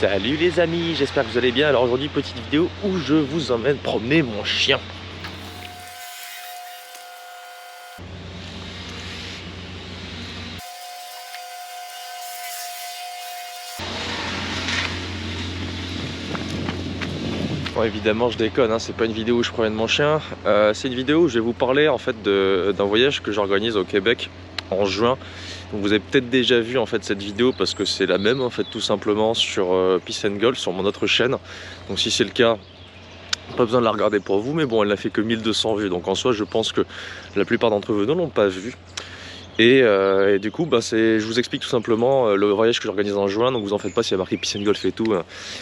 Salut les amis, j'espère que vous allez bien. Alors aujourd'hui, petite vidéo où je vous emmène promener mon chien. Bon, évidemment je déconne, hein, c'est pas une vidéo où je promène mon chien. C'est une vidéo où je vais vous parler en fait d'un voyage que j'organise au Québec en juin. Donc vous avez peut-être déjà vu en fait cette vidéo parce que c'est la même en fait tout simplement sur Peace and Golf sur mon autre chaîne. Donc si c'est le cas, pas besoin de la regarder pour vous, mais bon, elle n'a fait que 1200 vues, donc en soi je pense que la plupart d'entre vous ne l'ont pas vue. Et du coup, je vous explique tout simplement le voyage que j'organise en juin. Donc vous en faites pas, s'il y a marqué Peace and Golf et tout,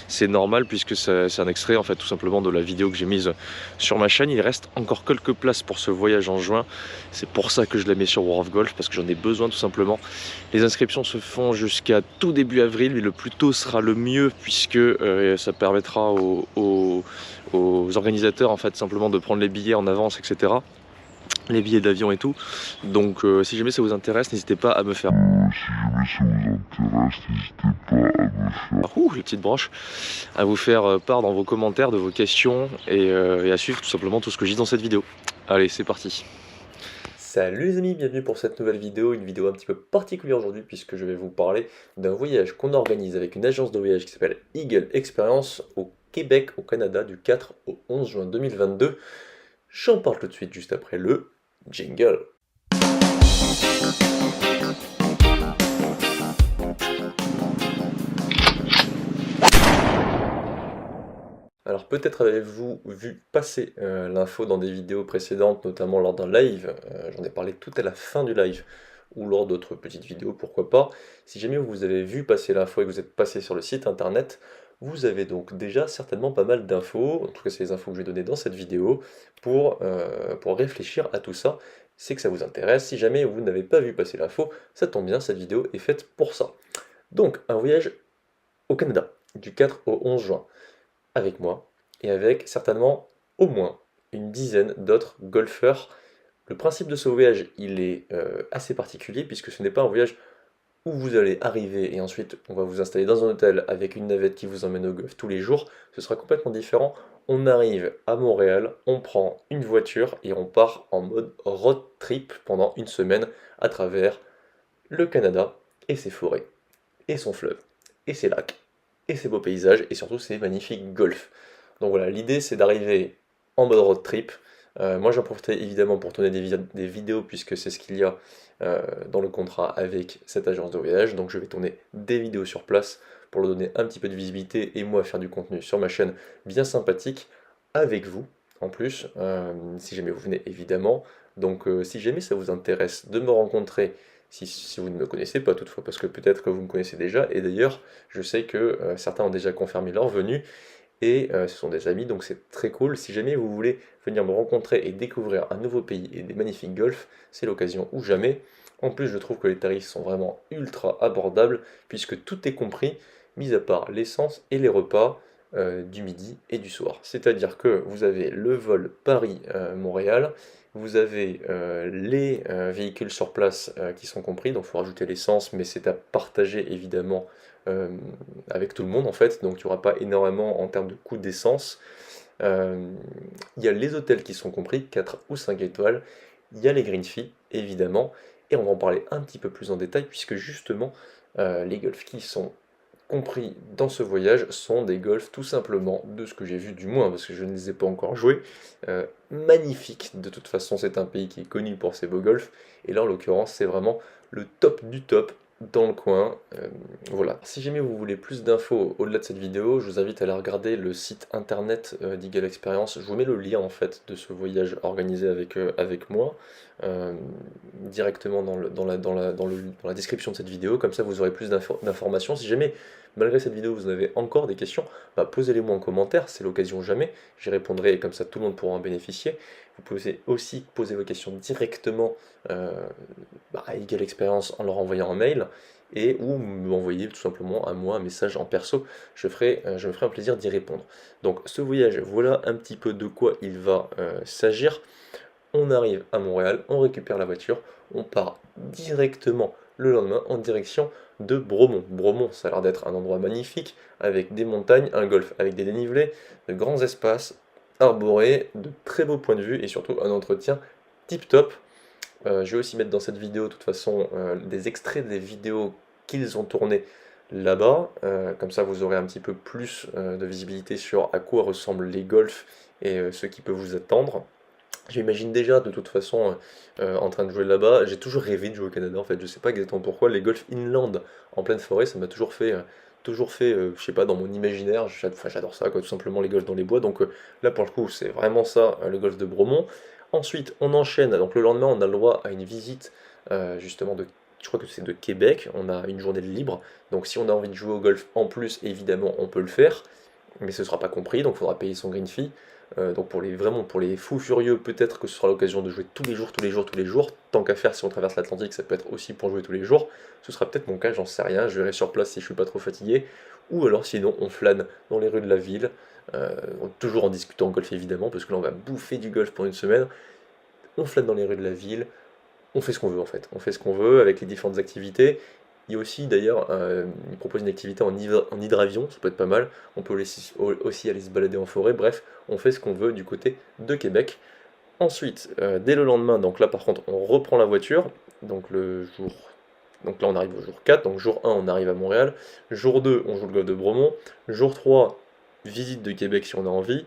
c'est normal puisque c'est un extrait en fait tout simplement de la vidéo que j'ai mise sur ma chaîne. Il reste encore quelques places pour ce voyage en juin. C'est pour ça que je la mets sur World of Golf, parce que j'en ai besoin tout simplement. Les inscriptions se font jusqu'à tout début avril, mais le plus tôt sera le mieux puisque ça permettra aux organisateurs en fait simplement de prendre les billets en avance, etc. Les billets d'avion et tout. Donc si jamais ça vous intéresse, n'hésitez pas à me faire les petites branches, à vous faire part dans vos commentaires de vos questions et à suivre tout simplement tout ce que je dis dans cette vidéo. Allez, c'est parti. Salut les amis, bienvenue pour cette nouvelle vidéo, une vidéo un petit peu particulière aujourd'hui puisque je vais vous parler d'un voyage qu'on organise avec une agence de voyage qui s'appelle Eagle Experience au Québec, au Canada, du 4 au 11 juin 2022. J'en parle tout de suite juste après le jingle. Alors peut-être avez-vous vu passer l'info dans des vidéos précédentes, notamment lors d'un live, j'en ai parlé tout à la fin du live, ou lors d'autres petites vidéos, pourquoi pas. Si jamais vous avez vu passer l'info et que vous êtes passé sur le site internet, vous avez donc déjà certainement pas mal d'infos, en tout cas c'est les infos que je vais donner dans cette vidéo, pour réfléchir à tout ça. C'est que ça vous intéresse. Si jamais vous n'avez pas vu passer l'info, ça tombe bien, cette vidéo est faite pour ça. Donc un voyage au Canada, du 4 au 11 juin, avec moi, et avec certainement au moins une dizaine d'autres golfeurs. Le principe de ce voyage, il est assez particulier, puisque ce n'est pas un voyage où vous allez arriver et ensuite on va vous installer dans un hôtel avec une navette qui vous emmène au golf tous les jours. Ce sera complètement différent. On arrive à Montréal, on prend une voiture et on part en mode road trip pendant une semaine à travers le Canada et ses forêts, et son fleuve, et ses lacs, et ses beaux paysages, et surtout ses magnifiques golfs. Donc voilà, l'idée c'est d'arriver en mode road trip. Moi j'en profiterai évidemment pour tourner des vidéos puisque c'est ce qu'il y a dans le contrat avec cette agence de voyage. Donc je vais tourner des vidéos sur place pour leur donner un petit peu de visibilité et moi faire du contenu sur ma chaîne bien sympathique avec vous en plus, si jamais vous venez évidemment. Donc si jamais ça vous intéresse de me rencontrer, si vous ne me connaissez pas toutefois, parce que peut-être que vous me connaissez déjà, et d'ailleurs je sais que certains ont déjà confirmé leur venue, et ce sont des amis, donc c'est très cool. Si jamais vous voulez venir me rencontrer et découvrir un nouveau pays et des magnifiques golfs, c'est l'occasion ou jamais. En plus, je trouve que les tarifs sont vraiment ultra abordables, puisque tout est compris, mis à part l'essence et les repas du midi et du soir. C'est-à-dire que vous avez le vol Paris-Montréal, vous avez les véhicules sur place qui sont compris, donc il faut rajouter l'essence, mais c'est à partager évidemment euh, avec tout le monde en fait, donc il n'y aura pas énormément en termes de coût d'essence. Il y a les hôtels qui sont compris, 4 ou 5 étoiles, il y a les green fees évidemment, et on va en parler un petit peu plus en détail puisque justement les golfs qui sont compris dans ce voyage sont des golfs tout simplement, de ce que j'ai vu du moins, parce que je ne les ai pas encore joués, magnifiques. De toute façon c'est un pays qui est connu pour ses beaux golfs, et là en l'occurrence c'est vraiment le top du top dans le coin. Voilà. Si jamais vous voulez plus d'infos au-delà de cette vidéo, je vous invite à aller regarder le site internet d'Eagle Experience. Je vous mets le lien en fait de ce voyage organisé avec moi directement dans la description de cette vidéo, comme ça vous aurez plus d'informations. Si jamais malgré cette vidéo vous avez encore des questions, posez-les moi en commentaire, c'est l'occasion jamais, j'y répondrai et comme ça tout le monde pourra en bénéficier. Vous pouvez aussi poser vos questions directement à Eagle Experience en leur envoyant un mail et ou m'envoyer tout simplement à moi un message en perso, je me ferai un plaisir d'y répondre. Donc ce voyage, voilà un petit peu de quoi il va s'agir. On arrive à Montréal, on récupère la voiture, on part directement le lendemain en direction de Bromont. Bromont, ça a l'air d'être un endroit magnifique, avec des montagnes, un golf avec des dénivelés, de grands espaces, arborés, de très beaux points de vue, et surtout un entretien tip-top. Je vais aussi mettre dans cette vidéo, de toute façon, des extraits des vidéos qu'ils ont tournées là-bas. Comme ça, vous aurez un petit peu plus de visibilité sur à quoi ressemblent les golfs et ce qui peut vous attendre. J'imagine déjà, de toute façon, en train de jouer là-bas. J'ai toujours rêvé de jouer au Canada, en fait. Je sais pas exactement pourquoi. Les golfs inland en pleine forêt, ça m'a toujours fait, je sais pas, dans mon imaginaire. Enfin, j'adore ça, quoi, tout simplement, les golfs dans les bois. Donc là, pour le coup, c'est vraiment ça, le golf de Bromont. Ensuite, on enchaîne. Donc le lendemain, on a le droit à une visite, justement, je crois que c'est de Québec. On a une journée de libre. Donc si on a envie de jouer au golf en plus, évidemment, on peut le faire. Mais ce ne sera pas compris, donc il faudra payer son green fee. Donc vraiment pour les fous furieux, peut-être que ce sera l'occasion de jouer tous les jours, tous les jours, tous les jours. Tant qu'à faire, si on traverse l'Atlantique, ça peut être aussi pour jouer tous les jours. Ce sera peut-être mon cas, j'en sais rien. Je verrai sur place si je suis pas trop fatigué. Ou alors sinon, on flâne dans les rues de la ville, toujours en discutant golf évidemment, parce que là on va bouffer du golf pour une semaine. On flâne dans les rues de la ville, on fait ce qu'on veut en fait. On fait ce qu'on veut avec les différentes activités. Il y a aussi d'ailleurs, il propose une activité en hydravion, ça peut être pas mal. On peut aussi aller se balader en forêt, bref, on fait ce qu'on veut du côté de Québec. Ensuite, dès le lendemain, donc là par contre, on reprend la voiture. Donc le jour. Donc là on arrive au jour 4, donc jour 1 on arrive à Montréal. Jour 2 on joue le golf de Bromont. Jour 3, visite de Québec si on a envie.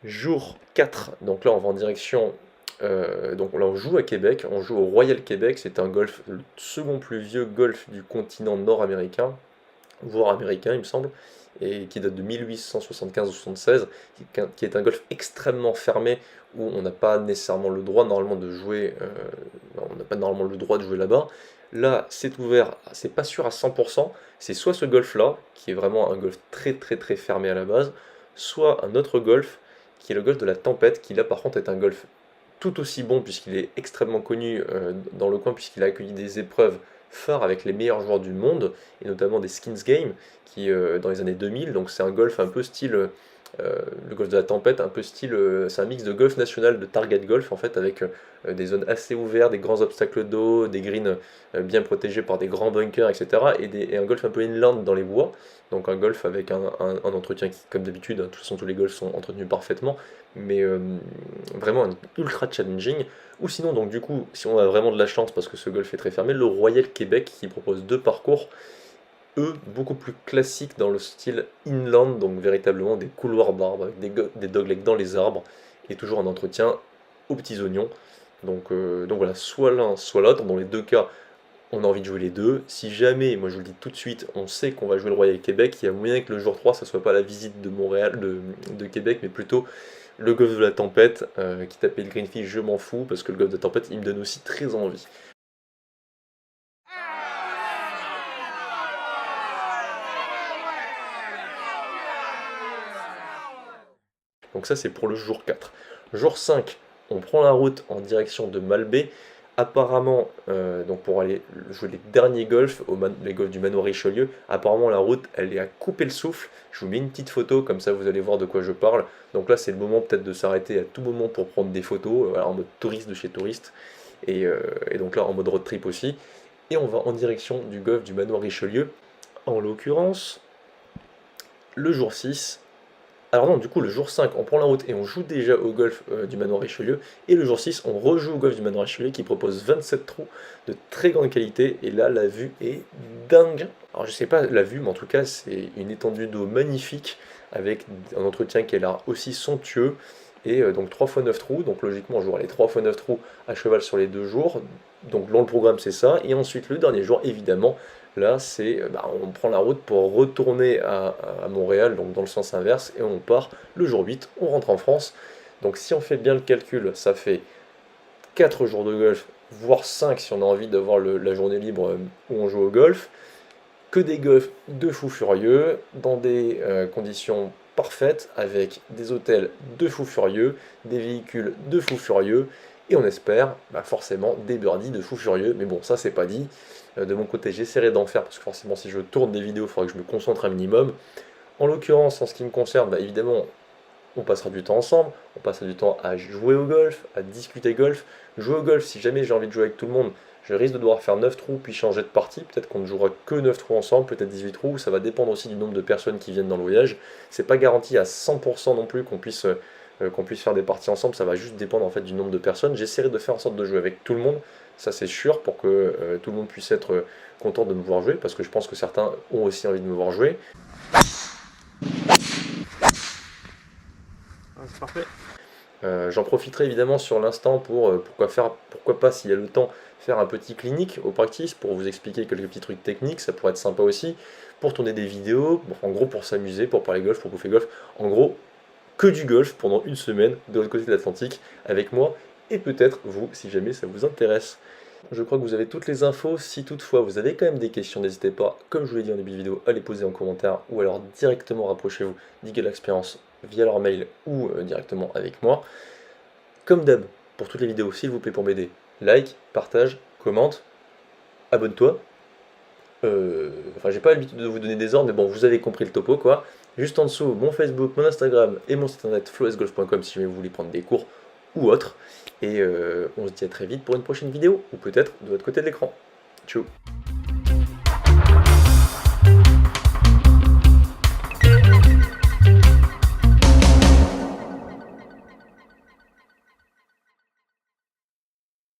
Jour 4, donc là on va en direction. Donc là on joue à Québec, on joue au Royal Québec, c'est un golf, le second plus vieux golf du continent nord-américain, voire américain il me semble, et qui date de 1875 ou 76, qui est un golf extrêmement fermé, où on n'a pas nécessairement le droit normalement de jouer, on n'a pas normalement le droit de jouer là-bas. Là c'est ouvert, c'est pas sûr à 100%, c'est soit ce golf là, qui est vraiment un golf très très très fermé à la base, soit un autre golf, qui est le golf de la Tempête, qui là par contre est un golf tout aussi bon puisqu'il est extrêmement connu dans le coin, puisqu'il a accueilli des épreuves phares avec les meilleurs joueurs du monde, et notamment des Skins Games, qui dans les années 2000, donc c'est un golf un peu style, le golf de la tempête, un peu style, c'est un mix de golf national, de target golf en fait, avec des zones assez ouvertes, des grands obstacles d'eau, des greens bien protégés par des grands bunkers, etc. Et un golf un peu inland dans les bois, donc un golf avec un entretien qui, comme d'habitude, de toute façon tous les golfs sont entretenus parfaitement, mais vraiment un ultra challenging. Ou sinon, donc du coup, si on a vraiment de la chance, parce que ce golf est très fermé, le Royal Québec qui propose deux parcours, eux, beaucoup plus classiques dans le style inland, donc véritablement des couloirs d'arbres, avec des doglegs dans les arbres, et toujours un entretien aux petits oignons. Donc voilà, soit l'un, soit l'autre. Dans les deux cas, on a envie de jouer les deux. Si jamais, moi je vous le dis tout de suite, on sait qu'on va jouer le Royal Québec, il y a moyen que le jour 3, ça soit pas la visite de Montréal, de Québec, mais plutôt le golf de la tempête, qui tapait le greenfish, je m'en fous, parce que le golf de la tempête, il me donne aussi très envie. Donc ça c'est pour le jour 4. Jour 5, on prend la route en direction de Malbaie. Apparemment, donc pour aller jouer les derniers golfs, les golfs du manoir Richelieu, apparemment la route elle est à couper le souffle. Je vous mets une petite photo, comme ça vous allez voir de quoi je parle. Donc là c'est le moment peut-être de s'arrêter à tout moment pour prendre des photos, en mode touriste de chez touriste. Et donc là en mode road trip aussi. Et on va en direction du golf du manoir Richelieu. En l'occurrence, le jour 6. Alors non, du coup, le jour 5, on prend la route et on joue déjà au golf du manoir Richelieu. Et le jour 6, on rejoue au golf du manoir Richelieu qui propose 27 trous de très grande qualité. Et là, la vue est dingue. Alors je sais pas la vue, mais en tout cas, c'est une étendue d'eau magnifique avec un entretien qui est là aussi somptueux. Et donc 3 fois 9 trous. Donc logiquement, on jouera les 3 fois 9 trous à cheval sur les 2 jours. Donc dans le programme, c'est ça. Et ensuite, le dernier jour, évidemment, là, on prend la route pour retourner à Montréal, donc dans le sens inverse, et on part le jour 8, on rentre en France. Donc si on fait bien le calcul, ça fait 4 jours de golf, voire 5 si on a envie d'avoir la journée libre où on joue au golf. Que des golfs de fous furieux, dans des conditions parfaites, avec des hôtels de fous furieux, des véhicules de fous furieux, et on espère forcément des birdies de fous furieux, mais bon, ça c'est pas dit. De mon côté, j'essaierai d'en faire, parce que forcément, si je tourne des vidéos, il faudra que je me concentre un minimum. En l'occurrence, en ce qui me concerne, évidemment, on passera du temps ensemble, on passera du temps à jouer au golf, à discuter golf. Jouer au golf, si jamais j'ai envie de jouer avec tout le monde, Je risque de devoir faire 9 trous puis changer de partie, peut-être qu'on ne jouera que 9 trous ensemble, peut-être 18 trous, ça va dépendre aussi du nombre de personnes qui viennent dans le voyage. C'est pas garanti à 100% non plus qu'on puisse faire des parties ensemble, ça va juste dépendre en fait du nombre de personnes. J'essaierai de faire en sorte de jouer avec tout le monde, ça c'est sûr, pour que tout le monde puisse être content de me voir jouer, parce que je pense que certains ont aussi envie de me voir jouer. C'est parfait. J'en profiterai évidemment sur l'instant pour, pourquoi pas, s'il y a le temps, faire un petit clinique au practice pour vous expliquer quelques petits trucs techniques, ça pourrait être sympa aussi, pour tourner des vidéos, en gros pour s'amuser, pour parler golf, pour bouffer golf, en gros, que du golf pendant une semaine de l'autre côté de l'Atlantique avec moi, et peut-être vous, si jamais ça vous intéresse. Je crois que vous avez toutes les infos, si toutefois vous avez quand même des questions, n'hésitez pas, comme je vous l'ai dit en début de vidéo, à les poser en commentaire, ou alors directement rapprochez-vous d'Eagle-Experience via leur mail ou directement avec moi. Comme d'hab, pour toutes les vidéos, s'il vous plaît pour m'aider, like, partage, commente, abonne-toi. Enfin, j'ai pas l'habitude de vous donner des ordres, mais bon, vous avez compris le topo, quoi. Juste en dessous, mon Facebook, mon Instagram et mon site internet flowsgolf.com si jamais vous voulez prendre des cours ou autre. Et on se dit à très vite pour une prochaine vidéo, ou peut-être de l'autre côté de l'écran. Ciao.